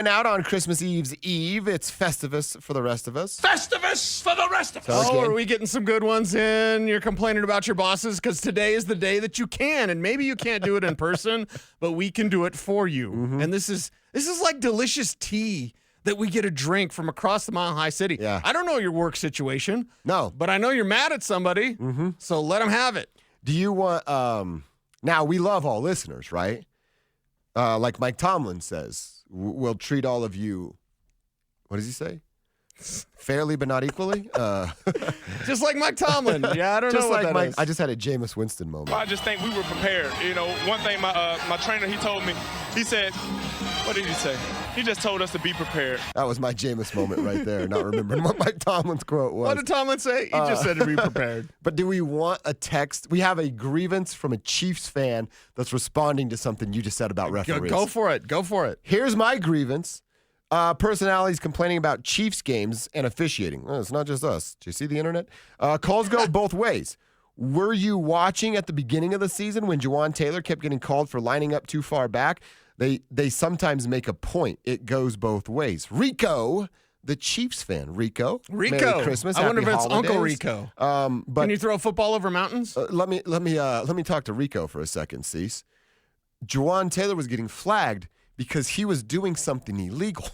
And out on Christmas Eve's Eve, it's Festivus for the rest of us. Festivus for the rest of us. So again, are we getting some good ones in? You're complaining about your bosses because today is the day that you can, and maybe you can't do it in person, but we can do it for you. Mm-hmm. And this is like delicious tea that we get a drink from across the Mile High City. Yeah. I don't know your work situation. No. But I know you're mad at somebody, so let them have it. Do you want, now we love all listeners, right? Like Mike Tomlin says, we'll treat all of you, what does he say? Fairly but not equally? Just like Mike Tomlin. Yeah, I don't know what that is. I just had a Jameis Winston moment. I just think we were prepared. You know, one thing my trainer, he told me, he said, what did he say? He just told us to be prepared. That was my Jameis moment right there, not remembering what Mike Tomlin's quote was. What did Tomlin say? He just said to be prepared. But do we want a text? We have a grievance from a Chiefs fan that's responding to something you just said about referees. Go for it. Go for it. Here's my grievance. Personalities complaining about Chiefs games and officiating. Well, it's not just us. Do you see the internet? Calls go both ways. Were you watching at the beginning of the season when Juwan Taylor kept getting called for lining up too far back? They sometimes make a point. It goes both ways. Rico, the Chiefs fan. Rico. Merry Christmas. I wonder if Happy it's holidays. Uncle Rico. But Can you throw a football over mountains? let me talk to Rico for a second, Cease. Juwan Taylor was getting flagged because he was doing something illegal.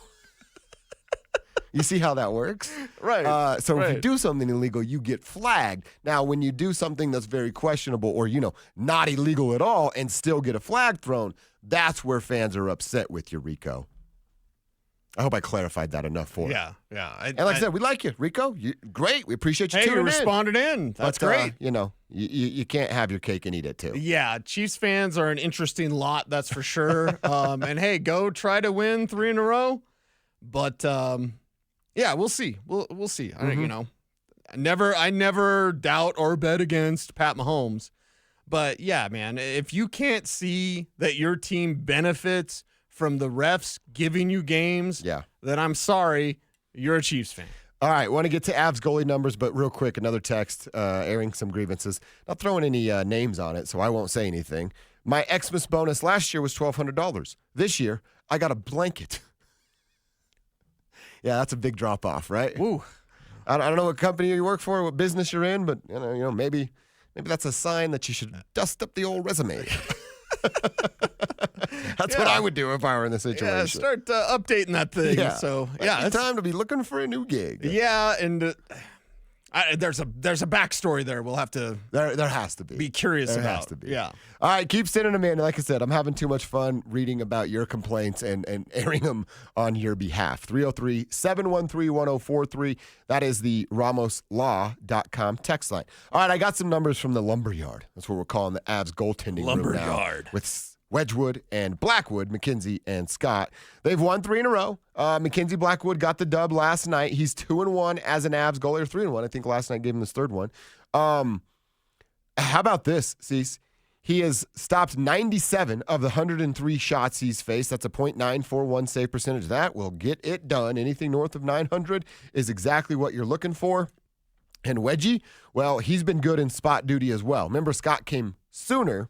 You see how that works? Right. So if you do something illegal, you get flagged. Now, when you do something that's very questionable or, not illegal at all and still get a flag thrown, that's where fans are upset with you, Rico. I hope I clarified that enough for you. Yeah. And like I said, we like you, Rico. Great. We appreciate you Hey, tuning you in. responded in. That's great. You can't have your cake and eat it too. Yeah, Chiefs fans are an interesting lot, that's for sure. And hey, go try to win 3 in a row. But yeah, we'll see. We'll see. I never doubt or bet against Pat Mahomes. But yeah, man, if you can't see that your team benefits from the refs giving you games, then I'm sorry, you're a Chiefs fan. All right, want to get to Avs goalie numbers, but real quick, another text airing some grievances. Not throwing any names on it, so I won't say anything. My Xmas bonus last year was $1,200. This year, I got a blanket. Yeah, that's a big drop-off, right? Ooh. I don't know what company you work for, what business you're in, but maybe that's a sign that you should dust up the old resume. That's what I would do if I were in the situation. Yeah, start updating that thing. Yeah. So it's time to be looking for a new gig. Yeah, and there's a backstory there. We'll have to. There has to be. Be curious there about. Has to be. Yeah. All right, keep sending them in. Like I said, I'm having too much fun reading about your complaints and airing them on your behalf. 303-713-1043. That is the RamosLaw.com text line. All right, I got some numbers from the Lumberyard. That's what we're calling the Avs goaltending room now. Lumberyard. With Wedgwood and Blackwood, McKenzie and Scott. They've won 3 in a row. McKenzie Blackwood got the dub last night. He's 2-1 as an Avs goalie, or 3-1. I think last night gave him his third one. How about this, Cease? He has stopped 97 of the 103 shots he's faced. That's a .941 save percentage. That will get it done. Anything north of 900 is exactly what you're looking for. And Wedgie, well, he's been good in spot duty as well. Remember, Scott came sooner.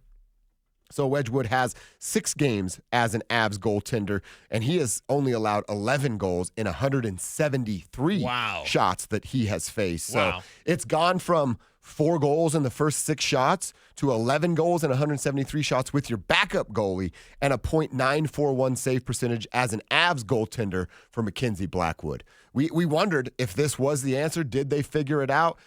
So Wedgwood has 6 games as an Avs goaltender, and he has only allowed 11 goals in 173 shots that he has faced. So it's gone from 4 goals in the first 6 shots to 11 goals in 173 shots with your backup goalie and a .941 save percentage as an Avs goaltender for McKenzie Blackwood. We wondered if this was the answer. Did they figure it out?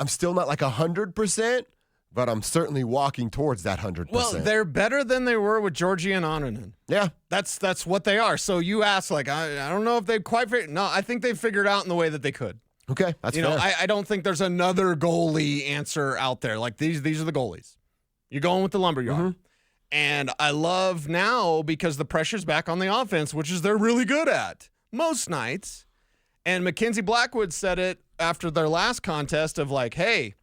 I'm still not like 100%. But I'm certainly walking towards that 100%. Well, they're better than they were with Georgie and Ananen. Yeah. That's what they are. So you ask, I don't know if they've quite figured. No, I think they figured out in the way that they could. Okay, that's fair. I don't think there's another goalie answer out there. Like these are the goalies. You're going with the Lumberyard. Mm-hmm. And I love now because the pressure's back on the offense, which is they're really good at most nights. And McKenzie Blackwood said it after their last contest of hey,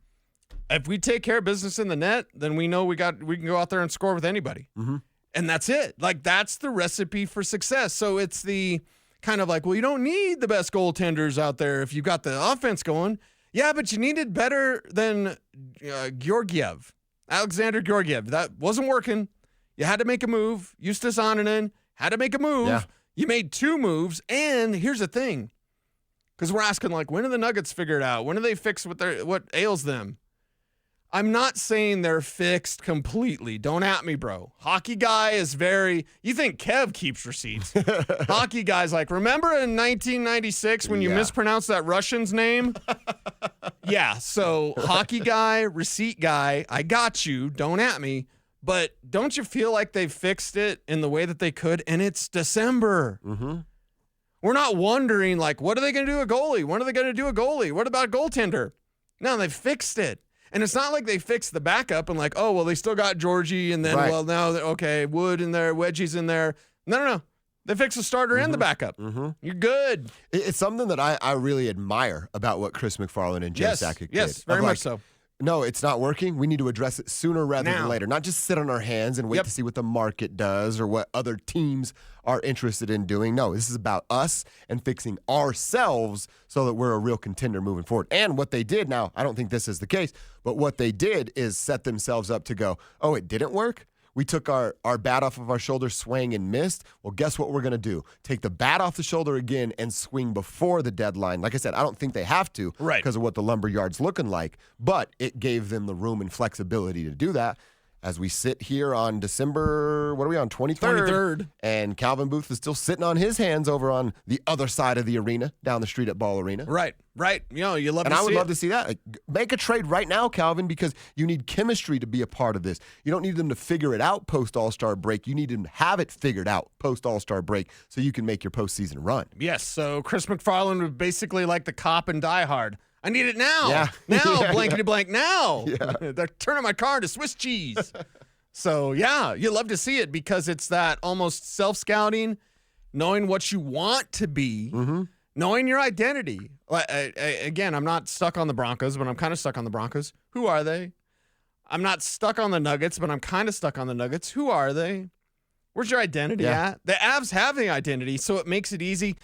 if we take care of business in the net, then we know we can go out there and score with anybody. Mm-hmm. And that's it. That's the recipe for success. So it's the kind of you don't need the best goaltenders out there if you got the offense going. Yeah, but you needed better than Alexander Georgiev. That wasn't working. You had to make a move. Justus Ananen had to make a move. Yeah. You made 2 moves, and here's the thing. Because we're asking, like, when do the Nuggets figure it out? When do they fix what ails them? I'm not saying they're fixed completely. Don't at me, bro. Hockey guy is you think Kev keeps receipts. Hockey guy's like, remember in 1996 when you mispronounced that Russian's name? Yeah, so hockey guy, receipt guy, I got you. Don't at me. But don't you feel like they've fixed it in the way that they could? And it's December. Mm-hmm. We're not wondering, like, what are they going to do a goalie? When are they going to do a goalie? What about a goaltender? No, they fixed it. And it's not like they fixed the backup and like, oh, well, they still got Georgie, and then, well, now, okay, Wood in there, Wedgie's in there. No. They fixed the starter and the backup. Mm-hmm. You're good. It's something that I really admire about what Chris McFarland and Jay Sakic did. Yes, very much so. No, it's not working. We need to address it sooner rather than later. Not just sit on our hands and wait to see what the market does or what other teams are interested in doing. No, this is about us and fixing ourselves so that we're a real contender moving forward. And what they did, now, I don't think this is the case, but what they did is set themselves up to go, oh, it didn't work? We took our bat off of our shoulder, swang and missed. Well, guess what we're going to do? Take the bat off the shoulder again and swing before the deadline. Like I said, I don't think they have to because of what the lumberyard's looking like, but it gave them the room and flexibility to do that. As we sit here on December, what are we on, 23rd? And Calvin Booth is still sitting on his hands over on the other side of the arena, down the street at Ball Arena. Right. You know, you love to see it. And I would love to see that. Like, make a trade right now, Calvin, because you need chemistry to be a part of this. You don't need them to figure it out post-All-Star break. You need them to have it figured out post-All-Star break so you can make your postseason run. Yes, so Chris McFarland was basically like the cop in Die Hard. I need it now. Yeah. Now, blankety blank, now. Yeah. They're turning my car into Swiss cheese. So, yeah, you love to see it because it's that almost self-scouting, knowing what you want to be, knowing your identity. Again, I'm not stuck on the Broncos, but I'm kind of stuck on the Broncos. Who are they? I'm not stuck on the Nuggets, but I'm kind of stuck on the Nuggets. Who are they? Where's your identity at? The Avs have the identity, so it makes it easy.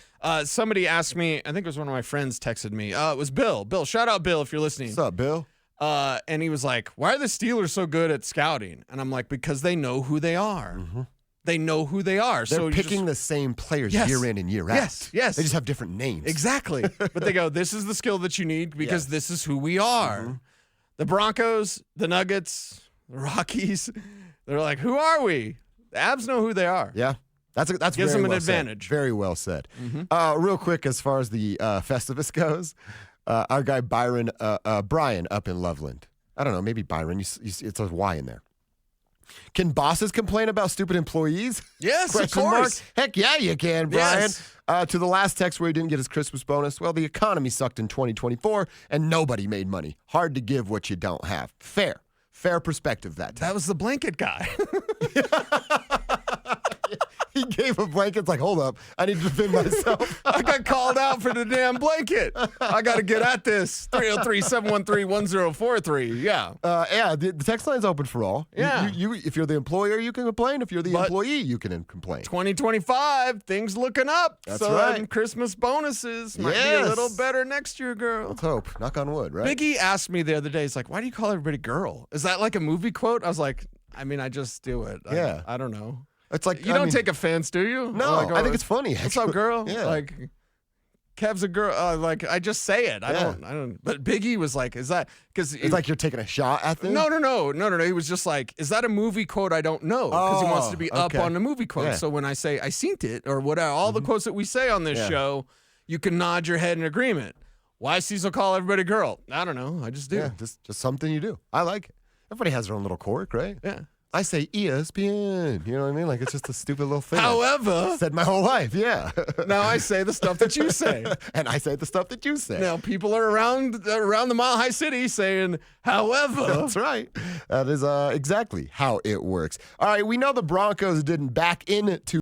Somebody asked me, I think it was one of my friends texted me. It was Bill. Bill, shout out Bill if you're listening. What's up, Bill? And he was like, why are the Steelers so good at scouting? And I'm like, because they know who they are. Mm-hmm. They know who they are. They're picking the same players year in and year out. Yes. They just have different names. Exactly. But they go, this is the skill that you need because this is who we are. Mm-hmm. The Broncos, the Nuggets, the Rockies, they're like, who are we? The Avs know who they are. Yeah. That's gives very them an well advantage. Said. Very well said. Mm-hmm. Real quick, as far as the Festivus goes, our guy Brian up in Loveland. I don't know, maybe Byron. It's a Y in there. Can bosses complain about stupid employees? Yes, of course. Mark? Heck yeah, you can, Brian. Yes. To the last text where he didn't get his Christmas bonus. Well, the economy sucked in 2024, and nobody made money. Hard to give what you don't have. Fair perspective that time. That was the blanket guy. He gave a blanket. It's like, hold up. I need to defend myself. I got called out for the damn blanket. I got to get at this. 303-713-1043. Yeah. The text line's open for all. Yeah. You, if you're the employer, you can complain. If you're the employee, you can complain. 2025, things looking up. That's right. Christmas bonoses might be a little better next year, girl. Let's hope. Knock on wood, right? Biggie asked me the other day, he's like, why do you call everybody girl? Is that like a movie quote? I was like, I mean, I just do it. I don't know. It's like you don't take offense, do you? No, like, I think it's funny. What's up, girl? Yeah. Like, Kev's a girl. Like, I just say it. I don't. But Biggie was like, is that because it's like you're taking a shot at them? No. He was just like, is that a movie quote? I don't know because he wants to be up on the movie quote. Yeah. So when I say I seen it or whatever, all the quotes that we say on this show, you can nod your head in agreement. Why Cecil call everybody girl? I don't know. I just do. Yeah, just something you do. I like it. Everybody has their own little quirk, right? Yeah. I say ESPN. You know what I mean? Like, it's just a stupid little thing. However. I've said my whole life, yeah. Now I say the stuff that you say. And I say the stuff that you say. Now people are around the Mile High City saying, however. That's right. That is exactly how it works. All right, we know the Broncos didn't back into